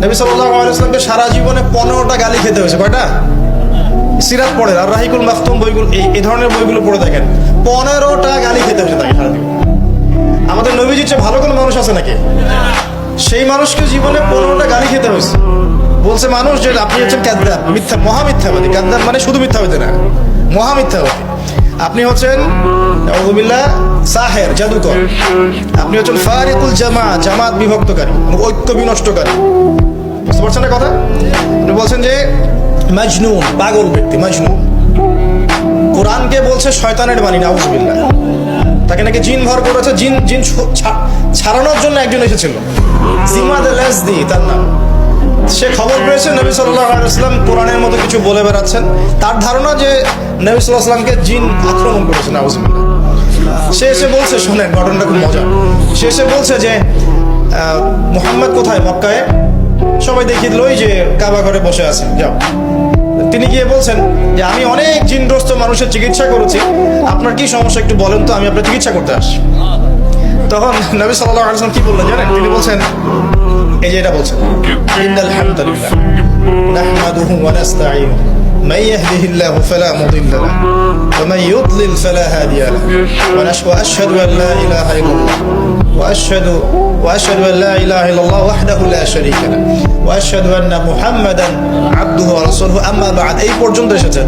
নবী সাল্লাল্লাহু আলাইহি ওয়াসাল্লামকে সারা জীবনে 15টা গালি খেতে হয়েছে। কয়টা? সিরাত পড়েন, আর রাহিকুল মাখতুম বইগুলো, এই ধরনের বইগুলো পড়ে দেখেন, 15টা গালি খেতে হয়েছে তাকে সারা জীবন। আমাদের নবীজির চেয়ে ভালো কোনো মানুষ আছে নাকি? সেই মানুষকে জীবনে 15টা গালি খেতে হয়েছে। বলছে মানুষ যে আপনি হচ্ছেন কাযযাব, মিথ্যা, মহামিথ্যাবাদী। কাযযাব মানে শুধু মিথ্যাবাদী না, মহামিথ্যাবাদী। আপনি হচ্ছেন নাউযুবিল্লাহ সাহের, জাদুকর। আপনি হচ্ছেন ফারিকুল জামাত বিভক্তকারী, ঐক্য বিনষ্টকারী। বুঝতে পারছেন না কথা? আপনি বলছেন যে মাজনুন, পাগল ব্যক্তি, মাজনুন। কোরআনকে বলছে শয়তানের বাণী, নাউযুবিল্লাহ। তাকে নাকি জিন ভর করেছে, জিন ছাড়ানোর জন্য একজন এসেছিল, জিমাদ আল-আজদি তার নাম। সে খবর পেয়েছে নবী সাল্লাল্লাহু আলাইহি ওয়াসাল্লাম কোরআনের মতো কিছু বলে বেড়াচ্ছেন। তার ধারণা যে নবী সাল্লাল্লাহু আলাইহি ওয়াসাল্লামকে জিন আক্রমণ করেছে, নাউযুবিল্লাহ। সে এসে বলছে, শোনেন ঘটনাটা খুব মজা। সে এসে বলছে যে মুহাম্মদ কোথায়? মক্কায়। সবাই দেখিয়ে দিল ওই যে কাবা ঘরে বসে আছে, যাও। তিনি গিয়ে বলছেন যে আমি অনেক জিনগ্রস্ত মানুষের চিকিৎসা করেছি, আপনার কি সমস্যা একটু বলেন তো, আমি আপনার চিকিৎসা করতে আসছি। তখন নবী সাল্লাল্লাহু আলাইহি ওয়াসাল্লাম কি বললেন জানেন? তিনি বলছেন, এই যে এটা বলছেন, ইন্নাল হামদালিল্লাহ নাহমাদুহু ওয়া নাস্তাঈনুহু মান ইয়াহদিহিল্লাহু ফালা মুদিল্লা লাহু ওয়া মান ইউদ্লিল ফালা হাদিয়া লাহু ওয়া আশহাদু আন লা ইলাহা ইল্লাল্লাহ ওয়া আশহাদু আন লা ইলাহা ইল্লাল্লাহ ওয়াহদাহু লা শারীকা লাহু ওয়া আশহাদু আন্না মুহাম্মাদান আবদুহু ওয়া রাসূলুহু আম্মা বা'দ। এই পর্যন্ত এসেছেন।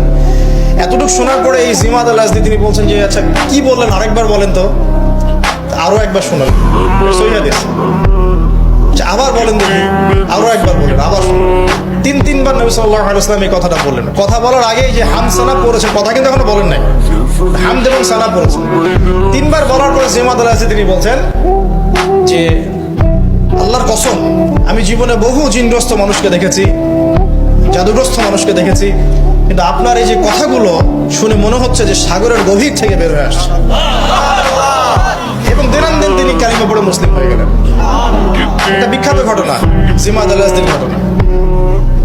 এতটুকু শোনার পরে এই জিমাদ আল-আজদি তিনি বলছেন যে আচ্ছা কি বললেন আরেকবার বলেন তো। আরো একবার শোনালেন, সহিহ হাদিস। আবার বলেন দেখি, আরো একবার বলেন, আবার তিনবার নবী সাল্লাল্লাহু আলাইহি ওয়াসাল্লাম এই কথাটা বললেন। কথা বলার আগেই যে হাম সানা পড়েছেন, কথা কিন্তু এখনো বলেন নাই, হামদ এবং সানা পড়েছেন। তিনবার বলার পরে জিমাদ আল-আজদি তিনি বলছেন যে আল্লাহর কসম, আমি জীবনে বহু জিনগ্রস্ত মানুষকে দেখেছি, জাদুগ্রস্ত মানুষকে দেখেছি, কিন্তু আপনার এই যে কথাগুলো শুনে মনে হচ্ছে যে সাগরের গভীর থেকে বের হয়ে আসছে। এবং দিনান্দিন তিনি কালিমা পড়ে মুসলিম হয়ে গেলেন। এটা বিখ্যাত ঘটনা, জিমাদ আল-আজদির ঘটনা।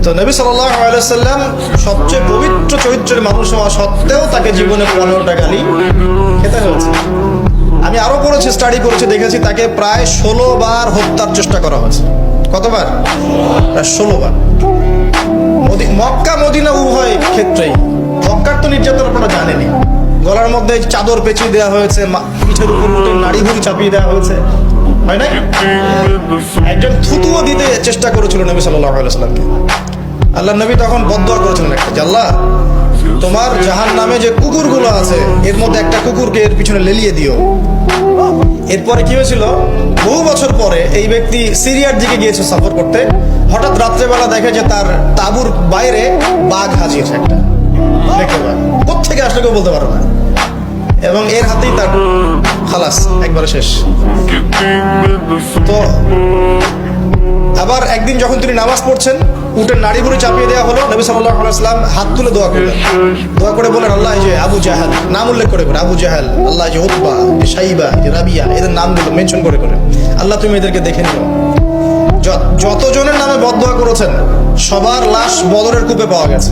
তো নবী সাল্লাল্লাহু আলাইহি ওয়াসাল্লাম সবচেয়ে পবিত্র চরিত্রের মানুষ হওয়া সত্ত্বেও তাকে জীবনে 15টা গালি খেতে হয়েছে। আমি আরো পড়েছি, স্টাডি করেছি, দেখেছি তাকে প্রায় 16 বার হত্যার চেষ্টা করা হয়েছে। কতবার? প্রায় 16 বার। মক্কা মদিনা উভয় ক্ষেত্রেই। মক্কার তো নির্যাতন আপনারা জানেনই, গলার মধ্যে চাদর পেঁচিয়ে দেওয়া হয়েছে, পিঠের উপর নাড়ি ভুড়ি চাপিয়ে দেওয়া হয়েছে, হয় না? একজন থুতুও দিতে চেষ্টা করেছিল নবী সাল্লাল্লাহু আলাইহি ওয়াসাল্লামকে। আল্লাহ নবী তখন বদদুয়া করেছিলেন একটা, যে আল্লাহ তোমার জাহান্নামে যে কুকুরগুলো আছে এর মধ্যে একটা কুকুরকে এর পিছনে লেলিয়ে দিও। এরপরে কি হয়েছিল, বহু বছর পরে এই ব্যক্তি সিরিয়ার দিকে গিয়েছে সফর করতে। হঠাৎ রাত্রেবেলা দেখে যে তার তাঁবুর বাইরে বাঘ হাজির, একটা দেখতে পায়, কোত্থেকে আসলে কেউ বলতে পারো না। এবং এর হাতেই তার খালাস, একবারে শেষ। তো আবার একদিন যখন তিনি নামাজ পড়ছেন, উটের নাড়ি ভুড়ি চাপিয়ে দেওয়া হলো। নবী সাল্লাল্লাহু আলাইহি ওয়াসাল্লাম হাত তুলে দোয়া করলেন। দোয়া করে বলেন, আল্লাহ যে আবু জাহাল, নাম উল্লেখ করে করে, আবু জাহাল, আল্লাহ যে উতবা, যে শাইবা, যে রাবিয়া, এদের নামগুলো মেনশন করে করে, আল্লাহ তুমি এদেরকে দেখে নিও। যতজনের নামে বদদোয়া করেছেন সবার লাশ বদরের কূপে পাওয়া গেছে।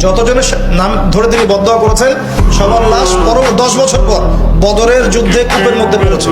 যতজনের নাম ধরে তিনি বদদোয়া করেছেন সবার লাশ 10 বছর পর বদরের যুদ্ধে কূপের মধ্যে পড়েছে।